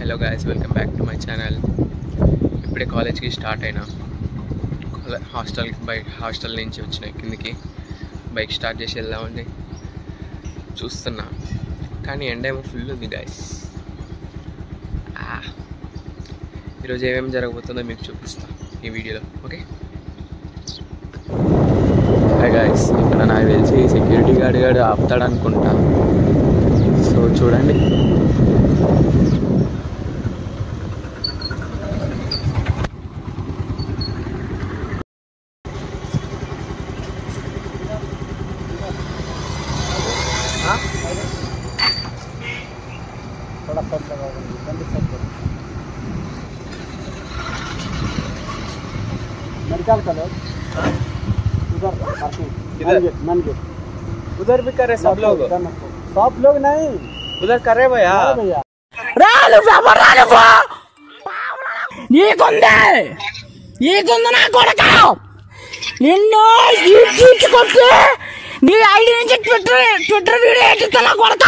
Hello guys, welcome back to my channel. ఇప్పుడే కాలేజ్కి start అయినా. హాస్టల్ నుంచి వచ్చిన కిందికి బైక్ స్టార్ట్ చేసి వెళ్దామని చూస్తున్నా, కానీ ఎండ ఏమో ఫుల్ ఉంది గాయస్. ఈరోజు ఏమేమి జరగబోతుందో మీకు చూపిస్తా ఈ వీడియోలో. Okay, hi guys. ఇక్కడ నాకు తెలిసి సెక్యూరిటీ గార్డ్ ఆపుతాడు అనుకుంటా. సో చూడండి, थोड़ा सब लगा मेडिकल कॉलेज उधर मन गेट उधर भी कर रहे सब लोग नहीं उधर कर रहे भैया. నీకుంది నా కొడక, నిన్ను ఈడ్చుకొచ్చి నీ ఐడి నుంచి ట్విట్టర్ వీడియో ఎట్టుతున్నా కొడక.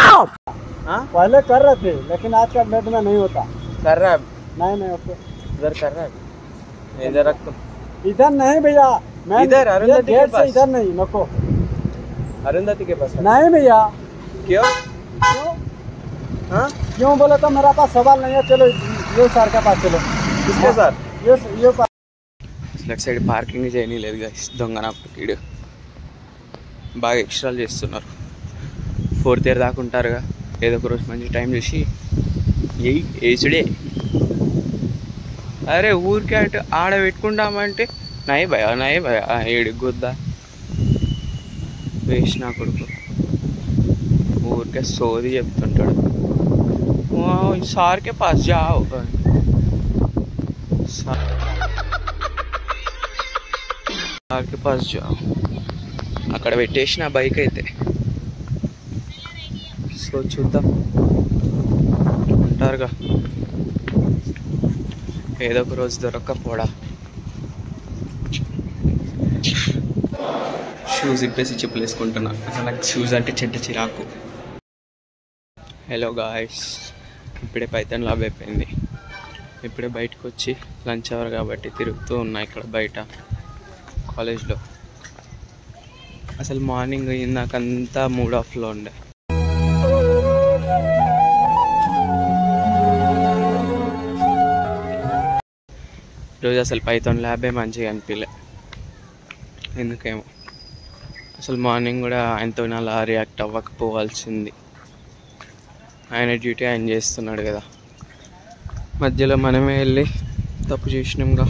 पहले कर रहे थे लेकिन आज का डेट में नहीं होता. कर रहा है नहीं ओके. उधर कर रहा है. इधर रख तुम. इधर नहीं भैया, मैं इधर अरुंधति के पास. इधर नहीं नको. अरुंधति के पास नहीं भैया. क्यों? क्यों बोले तो मेरा पास सवाल नहीं है. चलो ये सर के पास चलो. किसके साथ? ये లెఫ్ట్ సైడ్ పార్కింగ్ చేయలేదు గాయస్. దొంగన పక్కీడు బాగా ఎక్స్ట్రాలు చేస్తున్నారు. 4th ఇయర్ దాకా ఉంటారుగా, ఏదో ఒక రోజు మంచి టైం చూసి ఏసుడే. అరే ఊరికే అటు ఆడ పెట్టుకుంటామంటే నై భయ ఏడు గుద్దా వేసిన కొడుకు ఊరికే సోది చెప్తుంటాడు. సార్కే పాస్ జావ్ సార్కే పాస్ జావ్. అక్కడ పెట్టేసిన బైక్ అయితే. సో చూద్దాం, ఉంటారుగా ఏదో ఒక రోజు దొరక్కపోడా. షూస్ ఇప్పేసి చెప్పులు వేసుకుంటున్నా. అసలు నాకు షూస్ అంటే చెడ్డ చిరాకు. హలో గాయ్స్, ఇప్పుడే పైథాన్ లాబ్ అయిపోయింది. ఇప్పుడే బయటకు వచ్చి లంచ్ అవర్ కాబట్టి తిరుగుతూ ఉన్నా ఇక్కడ బయట కాలేజ్లో. అసలు మార్నింగ్ ఇందాకంతా మూడ్ ఆఫ్లో ఉండే. ఈరోజు అసలు పైథాన్ ల్యాబే మంచిగా అనిపించలే ఎందుకేమో. అసలు మార్నింగ్ కూడా ఆయనతో అలా రియాక్ట్ అవ్వకపోవాల్సింది. ఆయన డ్యూటీ ఆయన చేస్తున్నాడు కదా, మధ్యలో మనమే వెళ్ళి తప్పు చేసినాంగా,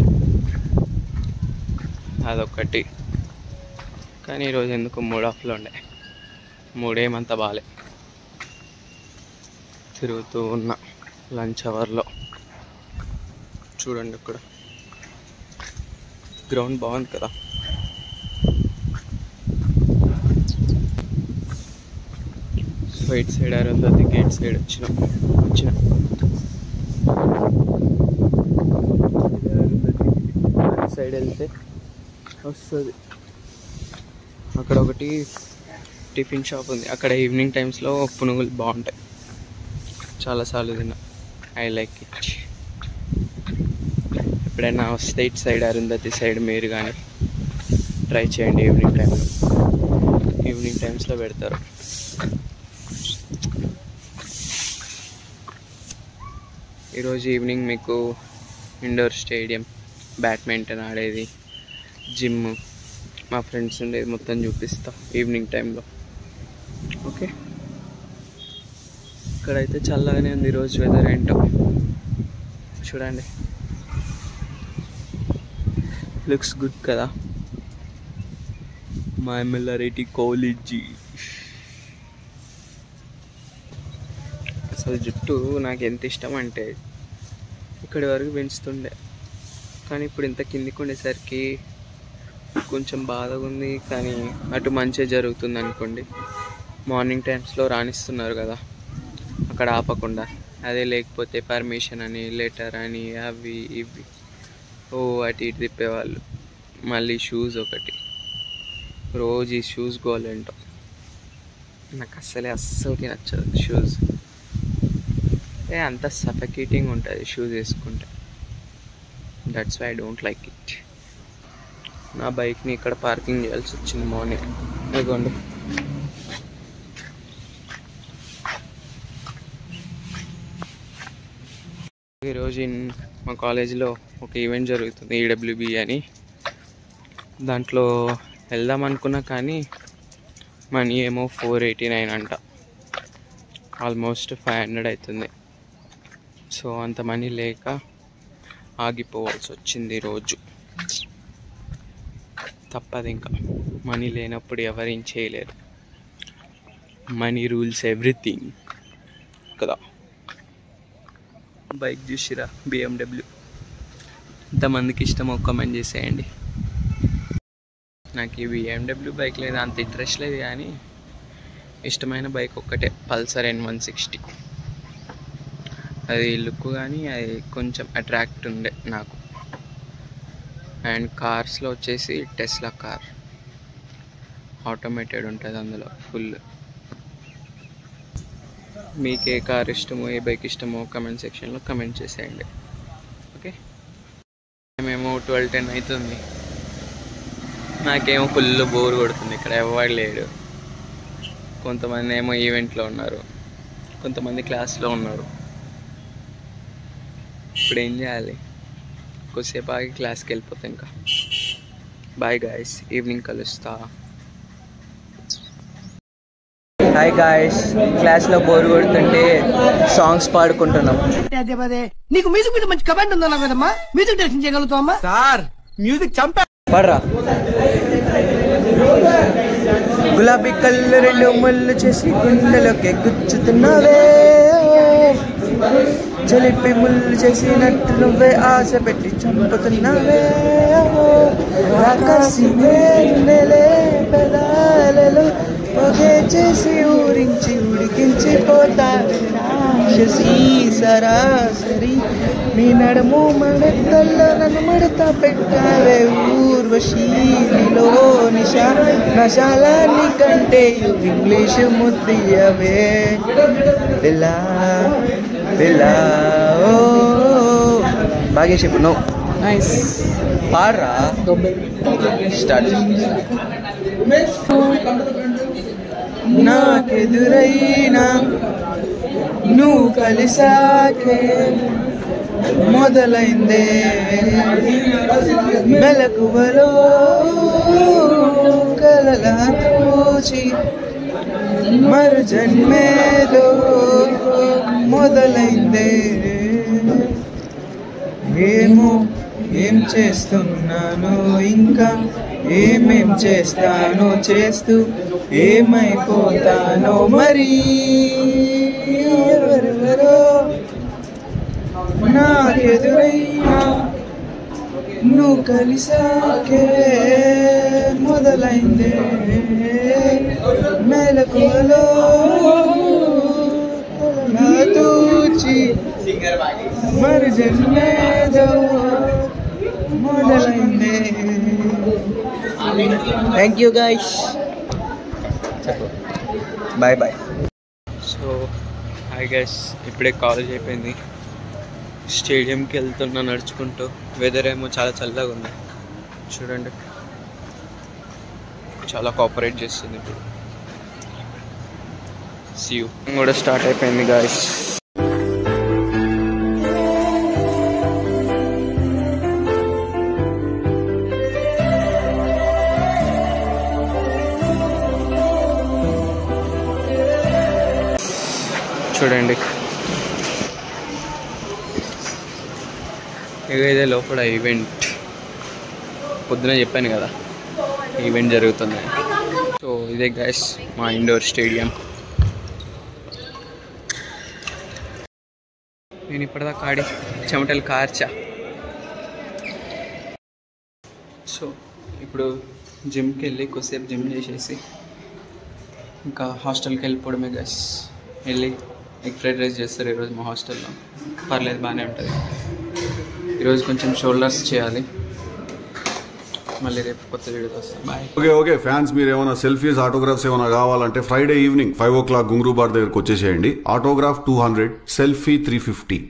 అదొకటి. కానీ ఈరోజు ఎందుకు మూడ్ ఆఫ్లో ఉండే, మూడేమంతా బాగాలే. తిరుగుతూ ఉన్నా లంచ్ అవర్లో. చూడండి అక్కడ గ్రౌండ్ బాగుంది కదా. సో ఇటు సైడ్ అరుంధతి గేట్ సైడ్ వచ్చిన సైడ్ వెళ్తే వస్తుంది. అక్కడ ఒకటి టిఫిన్ షాప్ ఉంది. అక్కడ ఈవినింగ్ టైమ్స్లో పునుగులు బాగుంటాయి. చాలాసార్లు తిన్నా. I like it. ఎప్పుడైనా వస్తే ఇటు సైడ్ అరుంధతి సైడ్ మీరు కానీ ట్రై చేయండి. ఈవినింగ్ టైమ్స్లో పెడతారు. ఈరోజు ఈవినింగ్ మీకు ఇండోర్ స్టేడియం, బ్యాడ్మింటన్ ఆడేది, జిమ్, మా ఫ్రెండ్స్ ఉండేది మొత్తం చూపిస్తా ఈవినింగ్ టైంలో. ఓకే, ఇక్కడైతే చల్లగానే ఉంది ఈరోజు. వెదర్ ఏంటో చూడండి, లుక్స్ గుడ్ కదా. మా ఎమ్మెల్యేరెడ్డి కాలేజీ. అసలు జుట్టు నాకు ఎంత ఇష్టం అంటే ఇక్కడి వరకు పెంచుతుండే, కానీ ఇప్పుడు ఇంత కిందికి ఉండేసరికి కొంచెం బాధగా ఉంది. కానీ అటు మంచిగా జరుగుతుంది అనుకోండి. మార్నింగ్ టైమ్స్లో రాణిస్తున్నారు కదా అక్కడ ఆపకుండా. అదే లేకపోతే పర్మిషన్ అని, లెటర్ అని, అవి ఇవి అటు ఇటు తిప్పేవాళ్ళు. మళ్ళీ షూస్ ఒకటి, రోజు ఈ షూస్ గోలేంటో. నాకు అస్సలకి నచ్చదు షూస్. అంత సఫకేటింగ్ ఉంటుంది షూస్ వేసుకుంటే. That's why I don't like it. నా బైక్ని ఇక్కడ పార్కింగ్ చేయాల్సి వచ్చింది మార్నింగ్. ఇదిగోండి. ఈరోజు మా కాలేజీలో ఒక ఈవెంట్ జరుగుతుంది, ఈడబ్ల్యూబి అని. దాంట్లో వెళ్దాం అనుకున్నా కానీ మనీ ఏమో 489 అంట, ఆల్మోస్ట్ 500 అవుతుంది. సో అంత మనీ లేక ఆగిపోవాల్సి వచ్చింది ఈరోజు. తప్పదు, ఇంకా మనీ లేనప్పుడు ఎవరేం చేయలేరు. మనీ రూల్స్ ఎవ్రీథింగ్ కదా. బైక్ చూసిరా, BMW. ఇంతమందికి ఇష్టమో కామెంట్ చేసేయండి. నాకు ఈ BMW బైక్ లేదు, అంత ఇంట్రెస్ట్ లేదు, కానీ ఇష్టమైన బైక్ ఒక్కటే, పల్సర్ N160. అది లుక్ కానీ అది కొంచెం అట్రాక్ట్ ఉండే నాకు. అండ్ కార్స్లో వచ్చేసి టెస్లా కార్, ఆటోమేటెడ్ ఉంటుంది అందులో ఫుల్. మీకు ఏ కార్ ఇష్టమో, ఏ బైక్ ఇష్టమో కమెంట్ సెక్షన్లో కమెంట్ చేసేయండి. ఓకే, మేము 12:10 అవుతుంది. నాకేమో ఫుల్ బోర్ కొడుతుంది, ఇక్కడ ఎవరు లేడు. కొంతమంది ఏమో ఈవెంట్లో ఉన్నారు, కొంతమంది క్లాస్లో ఉన్నారు. ఇప్పుడు ఏం చేయాలి? కొద్దిసేపు ఆగి క్లాస్కి వెళ్ళిపోతా. ఇంకా బాయ్ గాయస్, ఈవినింగ్ కలుస్తా. హాయ్ గాయస్, క్లాస్లో బోర్ కొడుతుంటే సాంగ్స్ పాడుకుంటున్నాం. నీకు మ్యూజిక్ మీద మంచి కమాండ్ ఉందా కదమ్మా? మ్యూజిక్ డైరెక్షన్ చేయగలుగుతావమ్మా? సార్ మ్యూజిక్ చంపా. పడరా. గులాబీ కళ్ళు 2 ముళ్ళు చేసి గుండెలోకి గుచ్చుతున్నావే, చలిపి ముళ్ళు చేసినట్టు నువ్వే ఆశ పెట్టి చంపుతున్నావే. రాకాసి నెలే పెదాలలో పొగే చేసి ఊరించి ఉడికించి పోతావే రాక్షసి సరాసరి. నీ నడుము మడతల్లో నన్ను మడత పెట్టావే ఊర్వశి. నీలో నశాలాన్ని కంటే ఇంగ్లీషు ముద్దియవే పిల్లా పిల్లా. ఓ బాగా చెప్పు. నో నైస్, పాడరా. స్టార్ట్. నాకెదురైనా నువ్వు కలిసాకే మొదలైందే మెలకువలో కలలా తూచి మరు జన్మేదో మొదలైందే. ఏమో ఏం చేస్తున్నానో, ఇంకా ఏమేం చేస్తానో, చేస్తూ ఏమైపోతానో మరి. ఎవరెవరో నాకెదురైనా నువ్వు కలిసాకే మొదలైందే మెలకువలో తూచి మరి జన్మేదో మొదలైందే. Thank you guys, bye bye. So hi guys, ఇప్పుడే కాలేజ్ అయిపోయింది. స్టేడియంకి వెళ్తున్నా నడుచుకుంటూ. వెదర్ ఏమో చాలా చల్లగా ఉంది చూడండి, చాలా కోఆపరేట్ చేస్తుంది. ఇప్పుడు సీ యూ కూడా స్టార్ట్ అయిపోయింది గాయస్. చూడండి, ఇదే లోపల ఈవెంట్. పొద్దున చెప్పాను కదా ఈవెంట్ జరుగుతుంది. సో ఇదే గైస్ మా ఇండోర్ స్టేడియం. నేను ఇప్పటిదాకా ఆడి చెమటలు కార్చా. సో ఇప్పుడు జిమ్కి వెళ్ళి కొద్దిసేపు జిమ్ చేసేసి ఇంకా హాస్టల్కి వెళ్ళిపోవడమే గైస్. వెళ్ళి ఎగ్ ఫ్రైడ్ రైస్ చేస్తారు ఈరోజు మా హాస్టల్లో. పర్లేదు, బాగానే ఉంటుంది. ఈరోజు కొంచెం షోల్డర్స్ చేయాలి. మళ్ళీ రేపు కొత్త వీడియోతో వస్తాం. బాయ్. ఓకే ఫ్యాన్స్, మీరు ఏమైనా సెల్ఫీస్ ఆటోగ్రాఫ్స్ ఏమైనా కావాలంటే Friday evening 5 o'clock Ghungroo bar దగ్గరకు వచ్చేసేయండి. Autograph 200, selfie 350.